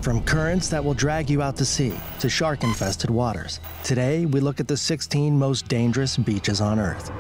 From currents that will drag you out to sea to shark-infested waters, today we look at the 16 most dangerous beaches on Earth.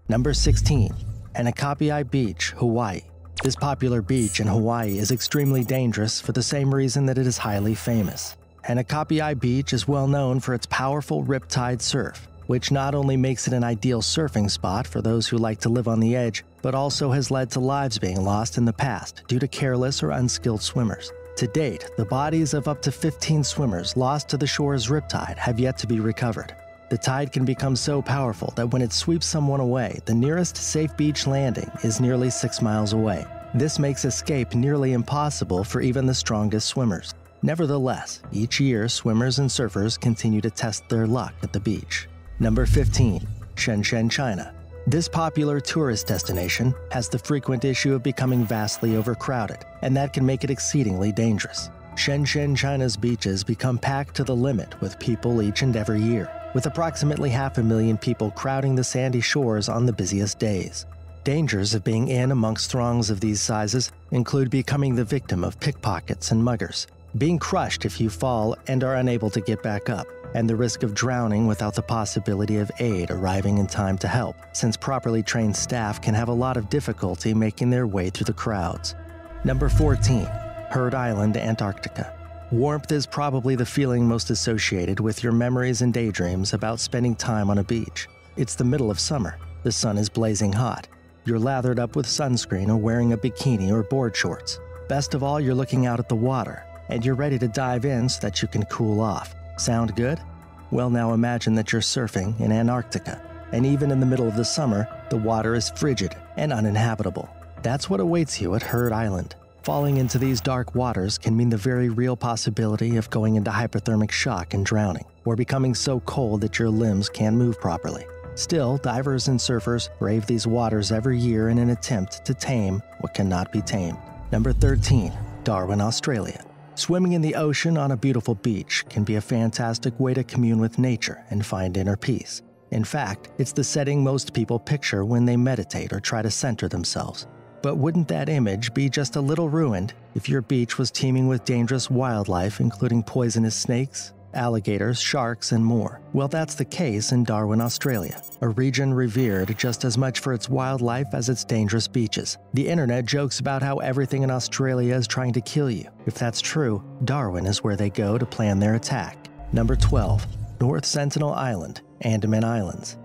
Number 16. Anakapi Beach, Hawaii. This popular beach in Hawaii is extremely dangerous for the same reason that it is highly famous. Anakapi Beach is well known for its powerful riptide surf, which not only makes it an ideal surfing spot for those who like to live on the edge, but also has led to lives being lost in the past due to careless or unskilled swimmers. To date, the bodies of up to 15 swimmers lost to the shore's riptide have yet to be recovered. The tide can become so powerful that when it sweeps someone away, the nearest safe beach landing is nearly 6 miles away. This makes escape nearly impossible for even the strongest swimmers. Nevertheless, each year swimmers and surfers continue to test their luck at the beach. Number 15. Shenzhen, China. This popular tourist destination has the frequent issue of becoming vastly overcrowded, and that can make it exceedingly dangerous. Shenzhen, China's beaches become packed to the limit with people each and every year, with approximately 500,000 people crowding the sandy shores on the busiest days. Dangers of being in amongst throngs of these sizes include becoming the victim of pickpockets and muggers, being crushed if you fall and are unable to get back up, and the risk of drowning without the possibility of aid arriving in time to help, since properly trained staff can have a lot of difficulty making their way through the crowds. Number 14. Heard Island, Antarctica. Warmth is probably the feeling most associated with your memories and daydreams about spending time on a beach. It's the middle of summer. The sun is blazing hot. You're lathered up with sunscreen or wearing a bikini or board shorts. Best of all, you're looking out at the water, and you're ready to dive in so that you can cool off. Sound good? Well, now imagine that you're surfing in Antarctica, and even in the middle of the summer, the water is frigid and uninhabitable. That's what awaits you at Heard Island. Falling into these dark waters can mean the very real possibility of going into hypothermic shock and drowning, or becoming so cold that your limbs can't move properly. Still, divers and surfers brave these waters every year in an attempt to tame what cannot be tamed. Number 13. Darwin, Australia. Swimming in the ocean on a beautiful beach can be a fantastic way to commune with nature and find inner peace. In fact, it's the setting most people picture when they meditate or try to center themselves. But wouldn't that image be just a little ruined if your beach was teeming with dangerous wildlife, including poisonous snakes, alligators, sharks, and more? Well, that's the case in Darwin, Australia, a region revered just as much for its wildlife as its dangerous beaches. The internet jokes about how everything in Australia is trying to kill you. If that's true, Darwin is where they go to plan their attack. Number 12. North Sentinel Island, Andaman Islands.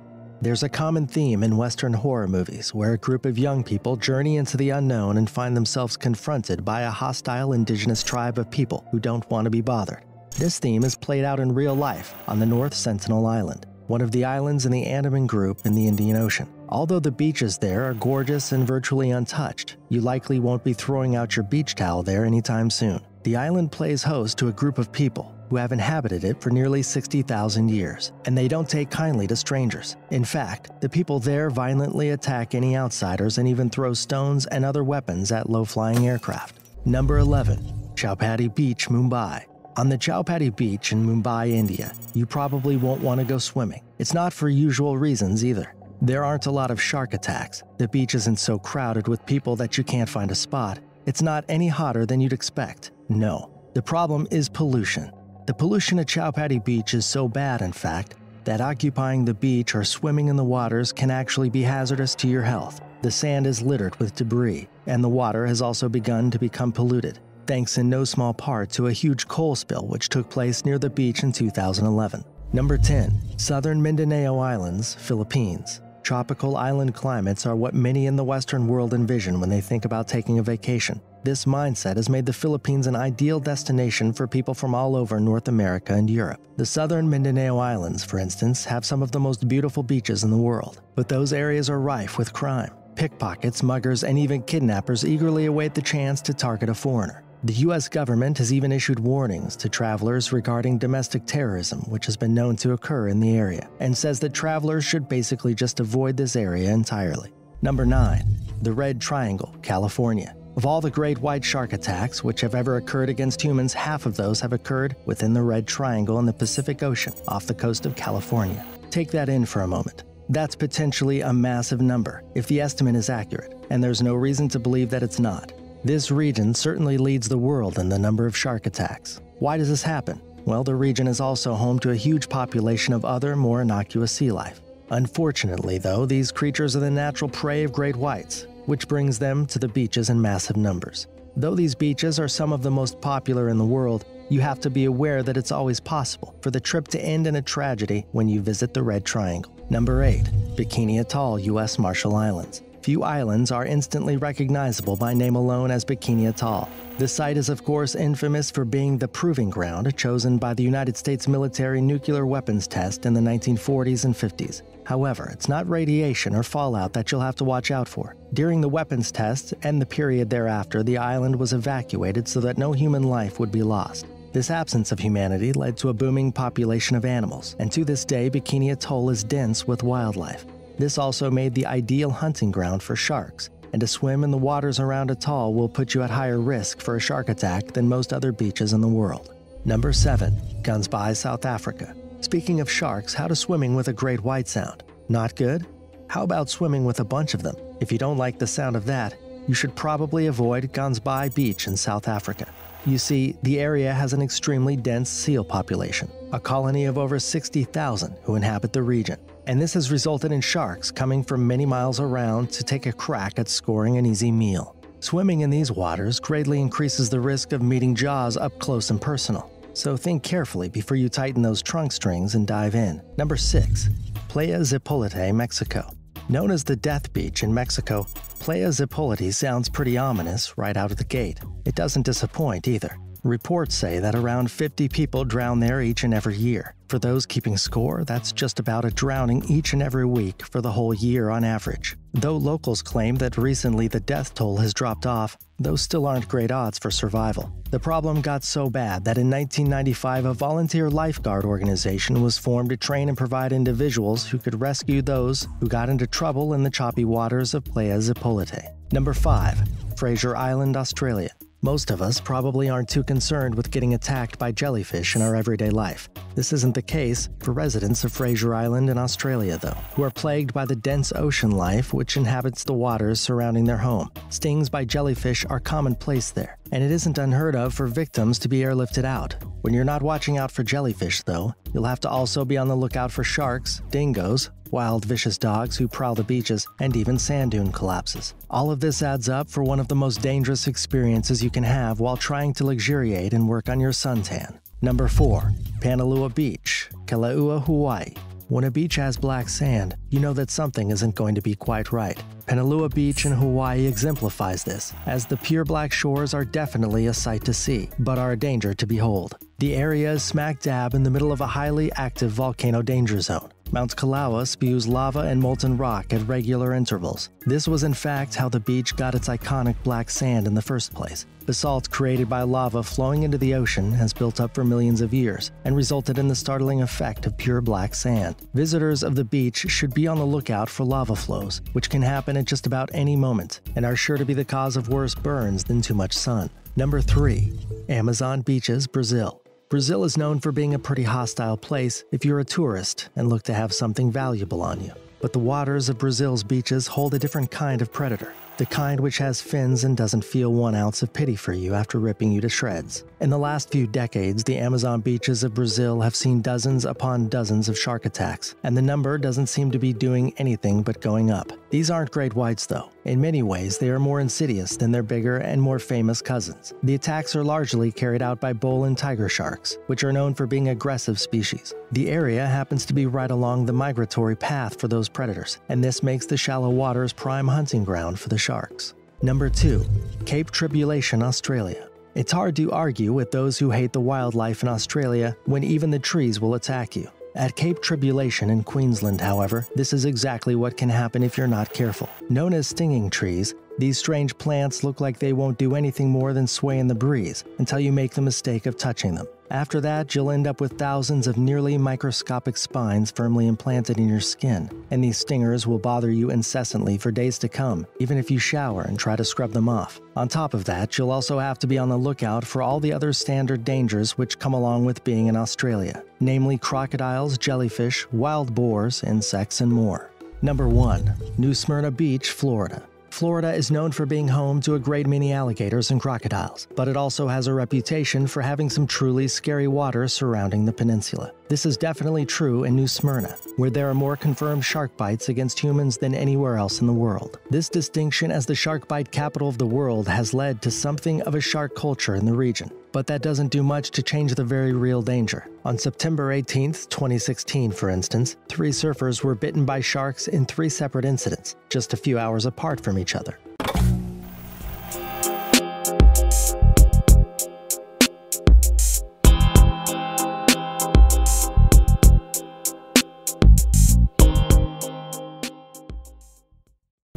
There's a common theme in Western horror movies where a group of young people journey into the unknown and find themselves confronted by a hostile indigenous tribe of people who don't want to be bothered. This theme is played out in real life on the North Sentinel Island, one of the islands in the Andaman Group in the Indian Ocean. Although the beaches there are gorgeous and virtually untouched, you likely won't be throwing out your beach towel there anytime soon. The island plays host to a group of people who have inhabited it for nearly 60,000 years, and they don't take kindly to strangers. In fact, the people there violently attack any outsiders and even throw stones and other weapons at low-flying aircraft. Number 11. Chowpatty Beach, Mumbai. On the Chowpatty Beach in Mumbai, India, you probably won't want to go swimming. It's not for usual reasons either. There aren't a lot of shark attacks. The beach isn't so crowded with people that you can't find a spot. It's not any hotter than you'd expect. No. The problem is pollution. The pollution at Chowpatty Beach is so bad, in fact, that occupying the beach or swimming in the waters can actually be hazardous to your health. The sand is littered with debris, and the water has also begun to become polluted, thanks in no small part to a huge coal spill which took place near the beach in 2011. Number 10. Southern Mindanao Islands, Philippines. Tropical island climates are what many in the Western world envision when they think about taking a vacation. This mindset has made the Philippines an ideal destination for people from all over North America and Europe. The Southern Mindanao Islands, for instance, have some of the most beautiful beaches in the world, but those areas are rife with crime. Pickpockets, muggers, and even kidnappers eagerly await the chance to target a foreigner. The U.S. government has even issued warnings to travelers regarding domestic terrorism, which has been known to occur in the area, and says that travelers should basically just avoid this area entirely. Number 9. The Red Triangle, California. Of all the great white shark attacks which have ever occurred against humans, half of those have occurred within the Red Triangle in the Pacific Ocean off the coast of California. Take that in for a moment. That's potentially a massive number, if the estimate is accurate, and there's no reason to believe that it's not. This region certainly leads the world in the number of shark attacks. Why does this happen? Well, the region is also home to a huge population of other, more innocuous sea life. Unfortunately, though, these creatures are the natural prey of great whites, which brings them to the beaches in massive numbers. Though these beaches are some of the most popular in the world, you have to be aware that it's always possible for the trip to end in a tragedy when you visit the Red Triangle. Number 8. Bikini Atoll, U.S. Marshall Islands. Few islands are instantly recognizable by name alone as Bikini Atoll. The site is of course infamous for being the proving ground chosen by the United States military nuclear weapons test in the 1940s and 50s. However, it's not radiation or fallout that you'll have to watch out for. During the weapons test and the period thereafter, the island was evacuated so that no human life would be lost. This absence of humanity led to a booming population of animals, and to this day Bikini Atoll is dense with wildlife. This also made the ideal hunting ground for sharks, and to swim in the waters around Atoll will put you at higher risk for a shark attack than most other beaches in the world. Number 7. GUMMY, South Africa. Speaking of sharks, how does swimming with a great white sound? Not good? How about swimming with a bunch of them? If you don't like the sound of that, you should probably avoid GUMMY Beach in South Africa. You see, the area has an extremely dense seal population, a colony of over 60,000 who inhabit the region. And this has resulted in sharks coming from many miles around to take a crack at scoring an easy meal. Swimming in these waters greatly increases the risk of meeting jaws up close and personal. So think carefully before you tighten those trunk strings and dive in. Number 6. Playa Zipolite, Mexico. Known as the Death Beach in Mexico, Playa Zipolite sounds pretty ominous right out of the gate. It doesn't disappoint either. Reports say that around 50 people drown there each and every year. For those keeping score, that's just about a drowning each and every week for the whole year on average. Though locals claim that recently the death toll has dropped off, those still aren't great odds for survival. The problem got so bad that in 1995 a volunteer lifeguard organization was formed to train and provide individuals who could rescue those who got into trouble in the choppy waters of Playa Zipolite. Number 5. Fraser Island, Australia. Most of us probably aren't too concerned with getting attacked by jellyfish in our everyday life. This isn't the case for residents of Fraser Island in Australia, though, who are plagued by the dense ocean life which inhabits the waters surrounding their home. Stings by jellyfish are commonplace there, and it isn't unheard of for victims to be airlifted out. When you're not watching out for jellyfish, though, you'll have to also be on the lookout for sharks, dingoes, wild vicious dogs who prowl the beaches, and even sand dune collapses. All of this adds up for one of the most dangerous experiences you can have while trying to luxuriate and work on your suntan. Number 4. Panalua Beach, Kalaua, Hawaii. When a beach has black sand, you know that something isn't going to be quite right. Panalua Beach in Hawaii exemplifies this, as the pure black shores are definitely a sight to see, but are a danger to behold. The area is smack dab in the middle of a highly active volcano danger zone. Mount Kalaua spews lava and molten rock at regular intervals. This was in fact how the beach got its iconic black sand in the first place. Basalt created by lava flowing into the ocean has built up for millions of years and resulted in the startling effect of pure black sand. Visitors of the beach should be on the lookout for lava flows, which can happen at just about any moment and are sure to be the cause of worse burns than too much sun. Number 3. Amazon Beaches, Brazil. Brazil is known for being a pretty hostile place if you're a tourist and look to have something valuable on you. But the waters of Brazil's beaches hold a different kind of predator. The kind which has fins and doesn't feel 1 ounce of pity for you after ripping you to shreds. In the last few decades, the Amazon beaches of Brazil have seen dozens upon dozens of shark attacks, and the number doesn't seem to be doing anything but going up. These aren't great whites though. In many ways, they are more insidious than their bigger and more famous cousins. The attacks are largely carried out by bull and tiger sharks, which are known for being aggressive species. The area happens to be right along the migratory path for those predators, and this makes the shallow waters prime hunting ground for the sharks. Number 2. Cape Tribulation, Australia. It's hard to argue with those who hate the wildlife in Australia when even the trees will attack you. At Cape Tribulation in Queensland, however, this is exactly what can happen if you're not careful. Known as stinging trees, these strange plants look like they won't do anything more than sway in the breeze until you make the mistake of touching them. After that, you'll end up with thousands of nearly microscopic spines firmly implanted in your skin, and these stingers will bother you incessantly for days to come, even if you shower and try to scrub them off. On top of that, you'll also have to be on the lookout for all the other standard dangers which come along with being in Australia, namely crocodiles, jellyfish, wild boars, insects, and more. Number 1. New Smyrna Beach, Florida. Florida is known for being home to a great many alligators and crocodiles, but it also has a reputation for having some truly scary water surrounding the peninsula. This is definitely true in New Smyrna, where there are more confirmed shark bites against humans than anywhere else in the world. This distinction as the shark bite capital of the world has led to something of a shark culture in the region, but that doesn't do much to change the very real danger. On September 18, 2016, for instance, 3 surfers were bitten by sharks in 3 separate incidents, just a few hours apart from each other.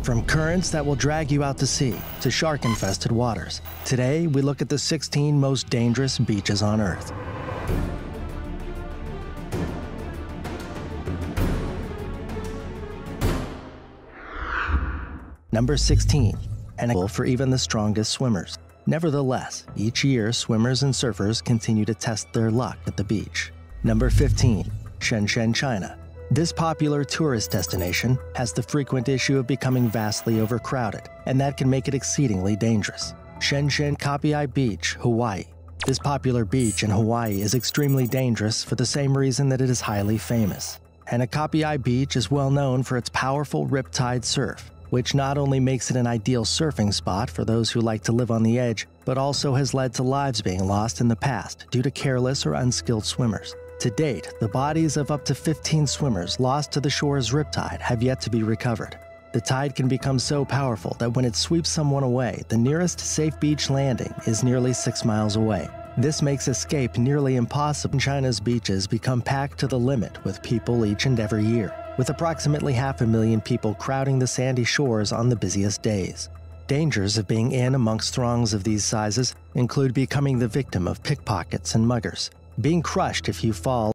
From currents that will drag you out to sea to shark-infested waters, today we look at the 16 most dangerous beaches on Earth. Number 16. And for even the strongest swimmers. Nevertheless, each year swimmers and surfers continue to test their luck at the beach. Number 15. Shenzhen, China. This popular tourist destination has the frequent issue of becoming vastly overcrowded, and that can make it exceedingly dangerous. Shenzhen Kapiai Beach, Hawaii. This popular beach in Hawaii is extremely dangerous for the same reason that it is highly famous. Kapiai Beach is well known for its powerful riptide surf, which not only makes it an ideal surfing spot for those who like to live on the edge, but also has led to lives being lost in the past due to careless or unskilled swimmers. To date, the bodies of up to 15 swimmers lost to the shore's riptide have yet to be recovered. The tide can become so powerful that when it sweeps someone away, the nearest safe beach landing is nearly 6 miles away. This makes escape nearly impossible. China's beaches become packed to the limit with people each and every year, with approximately 500,000 people crowding the sandy shores on the busiest days. Dangers of being in amongst throngs of these sizes include becoming the victim of pickpockets and muggers, being crushed if you fall,